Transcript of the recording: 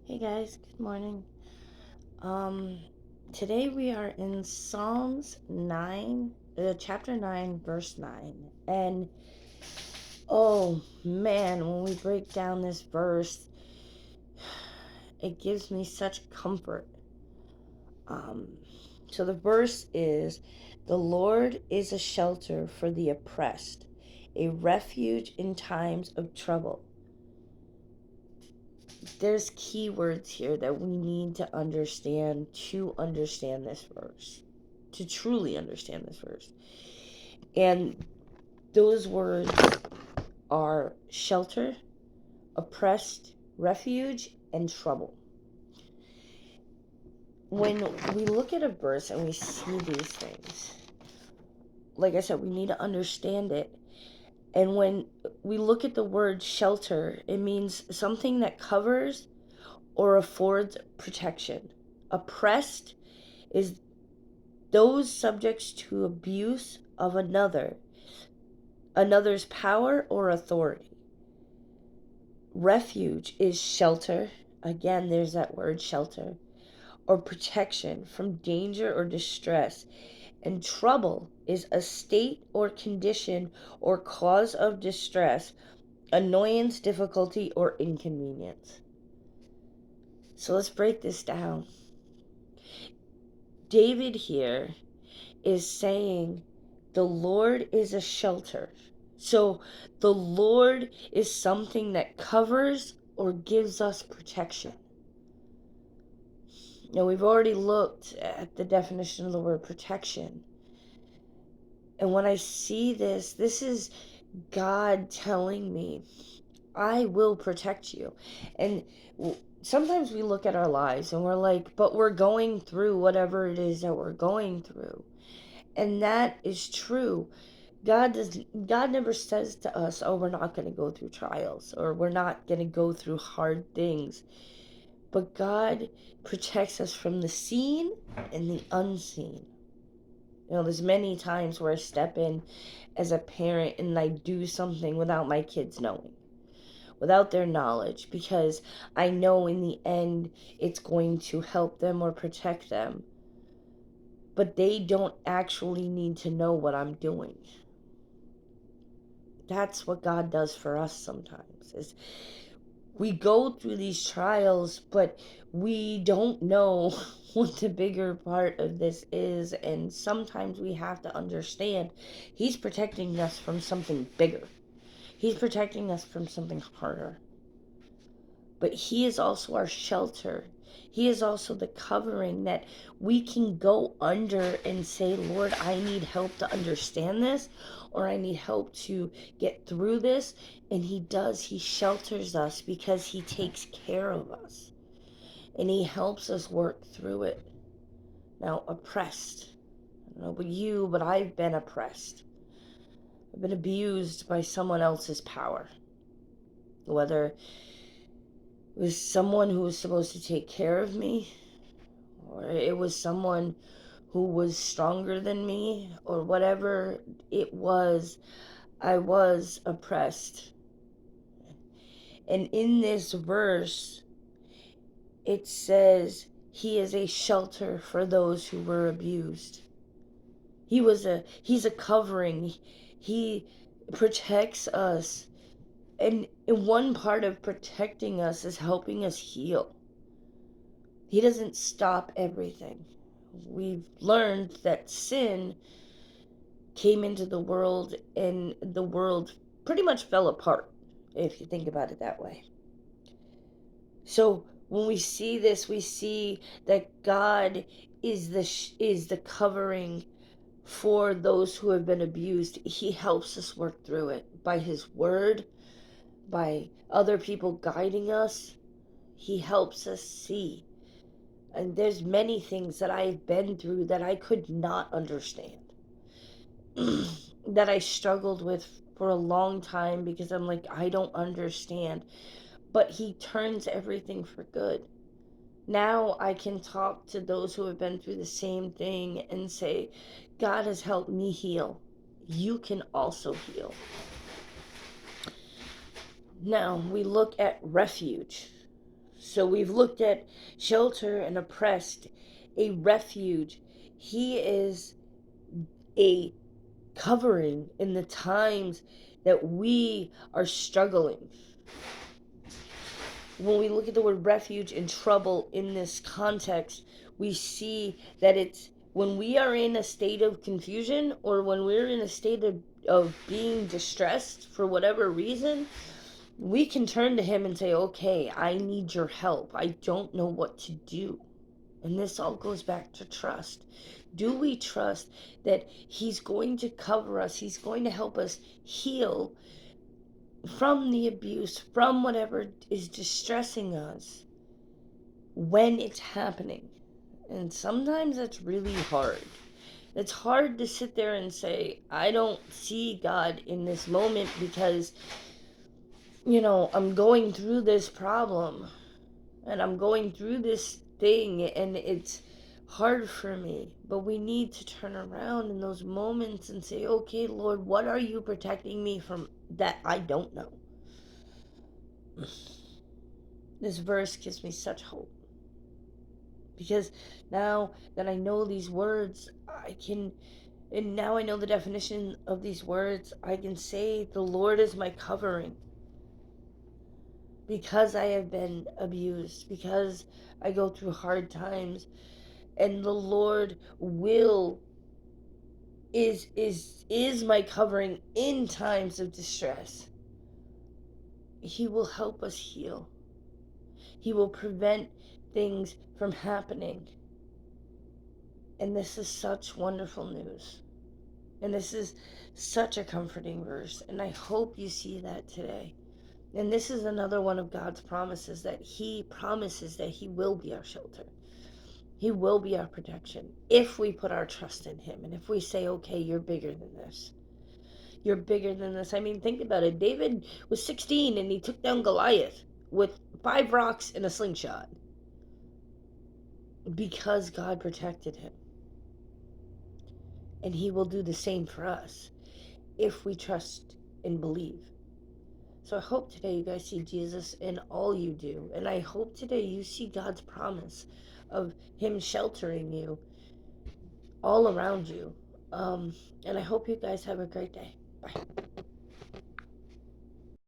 Hey guys, good morning. Um, Today we are in Psalms 9, chapter 9, verse 9. And oh man, when we break down this verse, it gives me such comfort. Um, so the verse is, "The Lord is a shelter for the oppressed, a refuge in times of trouble." There's keywords here that we need to understand this verse, to truly understand this verse. And those words are shelter, oppressed, refuge, and trouble. When we look at a verse and we see these things, like I said, we need to understand it. And when we look at the word shelter, it means something that covers or affords protection. Oppressed is those subjects to abuse of another's power or authority. Refuge is shelter. Again, there's that word shelter, or protection from danger or distress. And trouble is a state or condition or cause of distress, annoyance, difficulty, or inconvenience. So let's break this down. David here is saying the Lord is a shelter. So the Lord is something that covers or gives us protection. Now, we've already looked at the definition of the word protection. And when I see this is God telling me, I will protect you. And sometimes we look at our lives and we're like, but we're going through whatever it is that we're going through. And that is true. God never says to us, oh, we're not going to go through trials, or we're not going to go through hard things. But God protects us from the seen and the unseen. There's many times where I step in as a parent and I do something without my kids knowing, without their knowledge, because I know in the end it's going to help them or protect them. But they don't actually need to know what I'm doing. That's what God does for us sometimes, is we go through these trials, but we don't know what the bigger part of this is. And sometimes we have to understand He's protecting us from something bigger. He's protecting us from something harder. But He is also our shelter. He is also the covering that we can go under and say, Lord, I need help to understand this, or I need help to get through this. And He does. He shelters us because He takes care of us. And He helps us work through it. Now, oppressed. I don't know about you, but I've been oppressed. I've been abused by someone else's power. Whether it was someone who was supposed to take care of me, or it was someone who was stronger than me, or whatever it was, I was oppressed. And in this verse, it says He is a shelter for those who were abused. He's a covering. He protects us. And one part of protecting us is helping us heal. He doesn't stop everything. We've learned that sin came into the world and the world pretty much fell apart, if you think about it that way. So when we see this, we see that God is the covering for those who have been abused. He helps us work through it by His word, by other people guiding us. He helps us see. And there's many things that I've been through that I could not understand. That I struggled with for a long time because I'm like, I don't understand. But He turns everything for good. Now I can talk to those who have been through the same thing and say, God has helped me heal. You can also heal. Now we look at refuge. So we've looked at shelter and oppressed, a refuge. He is a covering in the times that we are struggling. When we look at the word refuge and trouble in this context, we see that it's when we are in a state of confusion or when we're in a state of being distressed for whatever reason, we can turn to him and say, okay, I need your help. I don't know what to do. And this all goes back to trust. Do we trust that he's going to cover us? He's going to help us heal from the abuse, from whatever is distressing us when it's happening. And sometimes that's really hard. It's hard to sit there and say, I don't see God in this moment because, I'm going through this problem and I'm going through this thing and it's hard for me. But we need to turn around in those moments and say, okay, Lord, what are you protecting me from that I don't know? This verse gives me such hope. Because now that I know these words, and now I know the definition of these words, I can say, the Lord is my covering. Because I have been abused, because I go through hard times, and the Lord will is my covering in times of distress. He will help us heal. He will prevent things from happening. And this is such wonderful news. And this is such a comforting verse. And I hope you see that today. And this is another one of God's promises, that he promises that he will be our shelter. He will be our protection if we put our trust in him. And if we say, okay, you're bigger than this. You're bigger than this. I mean, think about it. David was 16 and he took down Goliath with 5 rocks and a slingshot because God protected him. And he will do the same for us if we trust and believe. So I hope today you guys see Jesus in all you do. And I hope today you see God's promise of him sheltering you all around you. And I hope you guys have a great day. Bye.